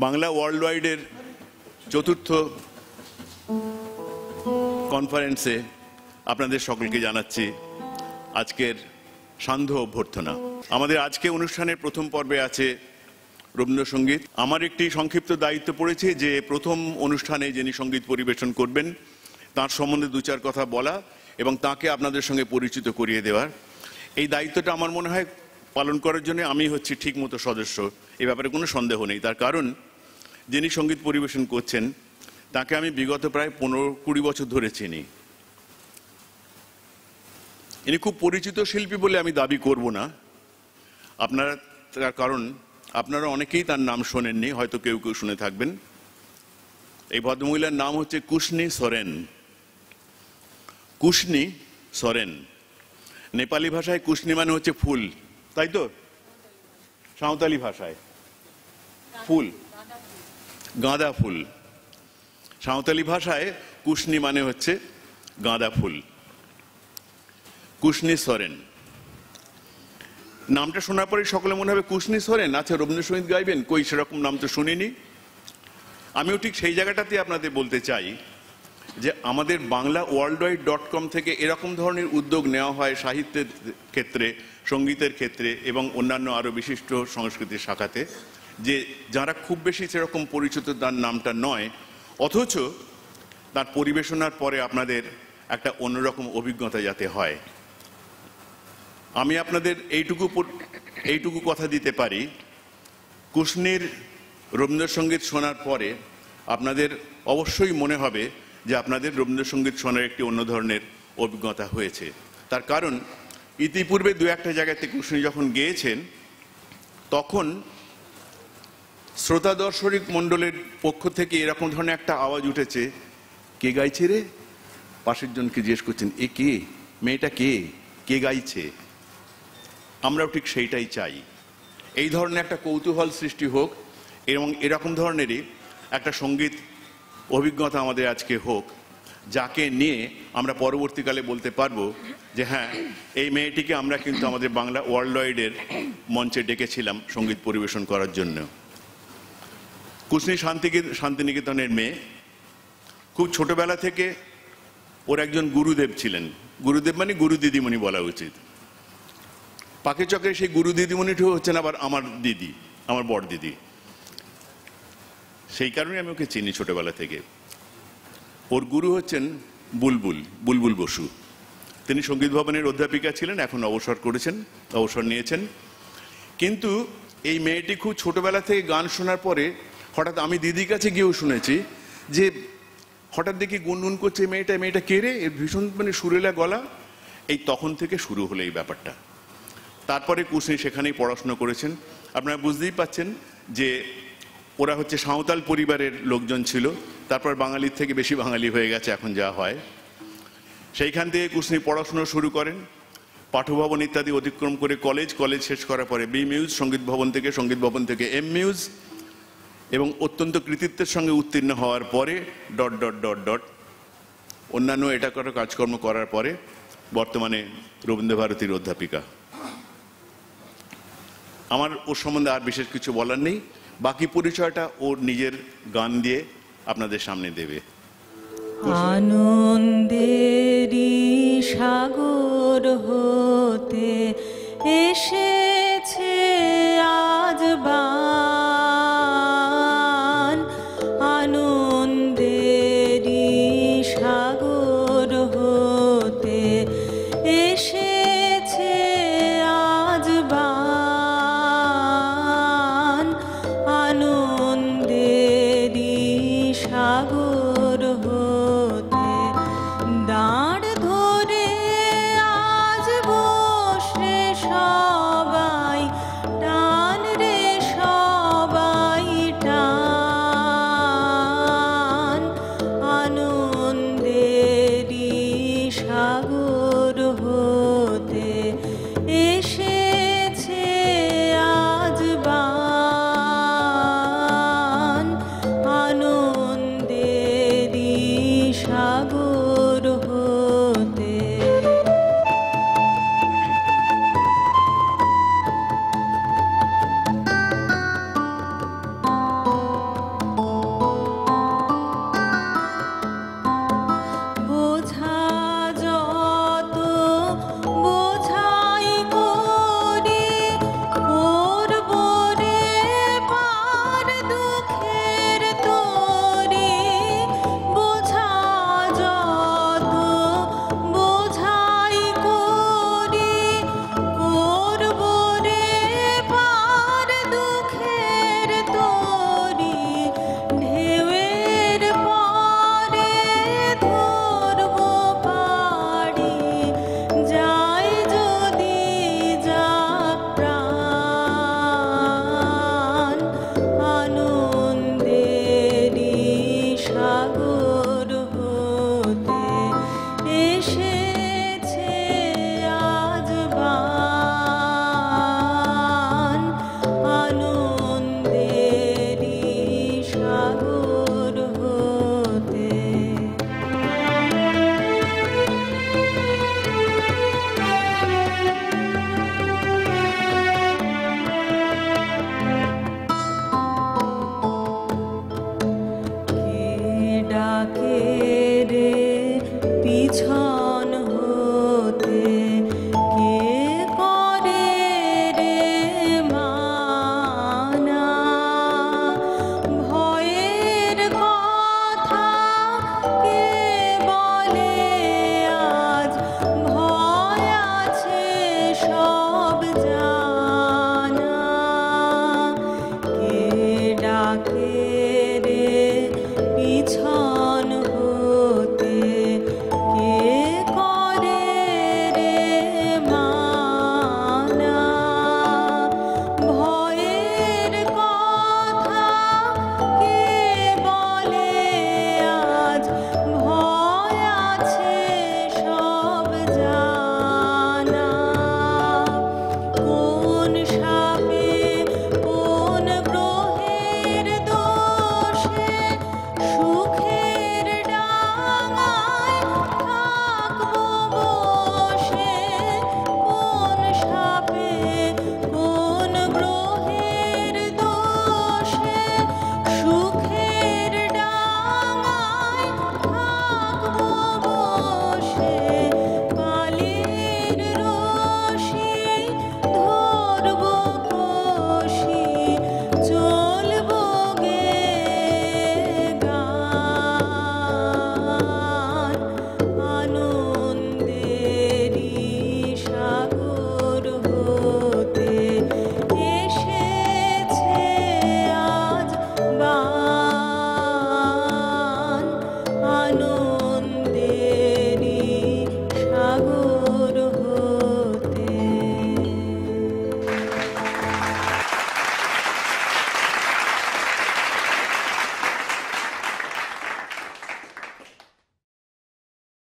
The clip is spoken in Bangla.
বাংলা ওয়ার্ল্ড ওয়াইডের চতুর্থ কনফারেন্সে আপনাদের সকলকে জানাচ্ছি আজকের সান্ধ্য অভ্যর্থনা। আমাদের আজকে অনুষ্ঠানের প্রথম পর্বে আছে রবীন্দ্রসঙ্গীত। আমার একটি সংক্ষিপ্ত দায়িত্ব পড়েছে যে প্রথম অনুষ্ঠানে যিনি সঙ্গীত পরিবেশন করবেন তার সম্বন্ধে দু চার কথা বলা এবং তাকে আপনাদের সঙ্গে পরিচিত করিয়ে দেওয়ার। এই দায়িত্বটা আমার মনে হয় পালন করার জন্য আমি হচ্ছি ঠিক মতো সদস্য, এ ব্যাপারে কোনো সন্দেহ নেই। তার কারণ যিনি সঙ্গীত পরিবেশন করছেন তাকে আমি বিগত প্রায় 15-20 বছর ধরে চিনি। ইনি খুব পরিচিত শিল্পী বলে আমি দাবি করব না, তার কারণ আপনারা অনেকেই তার নাম শোনেননি, হয়তো কেউ কেউ শুনে থাকবেন। এই ভদ্রমহিলার নাম হচ্ছে কুশনী সোরেন। কুশনী সোরেন, নেপালি ভাষায় কুশনী মানে হচ্ছে ফুল, তাই তো? সাঁওতালি ভাষায় ফুল, গাঁদা ফুল। সাঁওতালি ভাষায় কুশনী মানে হচ্ছে গাঁদা ফুল। কুশনী সোরেন নামটা শোনার পরে সকলে মনে হবে কুশনী সোরেন, আচ্ছা রবীন্দ্রসঙ্গীত গাইবেন, কই সেরকম নাম তো শুনিনি। আমিও ঠিক সেই জায়গাটাতে আপনাদের বলতে চাই যে আমাদের বাংলা worldwide.com থেকে এরকম ধরনের উদ্যোগ নেওয়া হয় সাহিত্যের ক্ষেত্রে, সঙ্গীতের ক্ষেত্রে এবং অন্যান্য আরও বিশিষ্ট সংস্কৃতির শাখাতে, যে যারা খুব বেশি সেরকম পরিচিত তার নামটা নয়, অথচ তার পরিবেশনার পরে আপনাদের একটা অন্যরকম অভিজ্ঞতা যাতে হয়। আমি আপনাদের এইটুকু কথা দিতে পারি, কুশনীর রবীন্দ্রসঙ্গীত শোনার পরে আপনাদের অবশ্যই মনে হবে যে আপনাদের রবীন্দ্রসঙ্গীত শোনার একটি অন্য ধরনের অভিজ্ঞতা হয়েছে। তার কারণ ইতিপূর্বে দু একটা জায়গাতে কুশনী যখন গেয়েছেন তখন শ্রোতা দর্শক মণ্ডলের পক্ষ থেকে এরকম ধরনের একটা আওয়াজ উঠেছে, কে গাইছে রে? পাশের জনকে জিজ্ঞেস করছেন, এ কে? মেয়েটা কে? কে গাইছে? আমরাও ঠিক সেইটাই চাই, এই ধরনের একটা কৌতূহল সৃষ্টি হোক এবং এরকম ধরনেরই একটা সঙ্গীত অভিজ্ঞতা আমাদের আজকে হোক, যাকে নিয়ে আমরা পরবর্তীকালে বলতে পারবো যে হ্যাঁ, এই মেয়েটিকে আমরা কিন্তু আমাদের বাংলা ওয়ার্ল্ড ওয়াইডের মঞ্চে ডেকেছিলাম সঙ্গীত পরিবেশন করার জন্য। কুশনী শান্তিনিকেতনের মেয়ে, খুব ছোটবেলা থেকে ওর একজন গুরুদেব ছিলেন। গুরুদেব মানে গুরু দিদিমণি বলা উচিত। পাকে চক্রে সেই গুরু দিদিমণিটিও হচ্ছেন আবার আমার দিদি, আমার বড় দিদি। সেই কারণে আমি ওকে চিনি ছোটবেলা থেকে। ওর গুরু হচ্ছেন বুলবুল বসু। তিনি সঙ্গীত ভবনের অধ্যাপিকা ছিলেন, এখন অবসর নিয়েছেন। কিন্তু এই মেয়েটি খুব ছোটবেলা থেকে গান শোনার পরে হঠাৎ আমি দিদির কাছে গিয়েও শুনেছি যে হঠাৎ দেখি গুনগুন করছে মেয়েটা কে রে, এর ভীষণ মানে সুরেলা গলা। এই তখন থেকে শুরু হলো এই ব্যাপারটা। তারপরে কুশনী সেখানেই পড়াশোনা করেছেন। আপনারা বুঝতেই পাচ্ছেন যে ওরা হচ্ছে সাঁওতাল পরিবারের লোকজন ছিল, তারপর বাঙালির থেকে বেশি বাঙালি হয়ে গেছে এখন যা হয়। সেইখান থেকে কুশনী পড়াশোনা শুরু করেন, পাঠভবন ইত্যাদি অতিক্রম করে কলেজ শেষ করার পরে বি মিউজ, সঙ্গীত ভবন থেকে এম মিউজ, এবং অত্যন্ত কৃতিত্বের সঙ্গে উত্তীর্ণ হওয়ার পরে ... অন্যান্য এটা করা কাজকর্ম করার পরে বর্তমানে রবীন্দ্রভারতীর অধ্যাপিকা। আমার ওর সম্বন্ধে আর বিশেষ কিছু বলার নেই, বাকি পরিচয়টা ওর নিজের গান দিয়ে আপনাদের সামনে দেবে। আনন্দেরই সাগর হতে এসে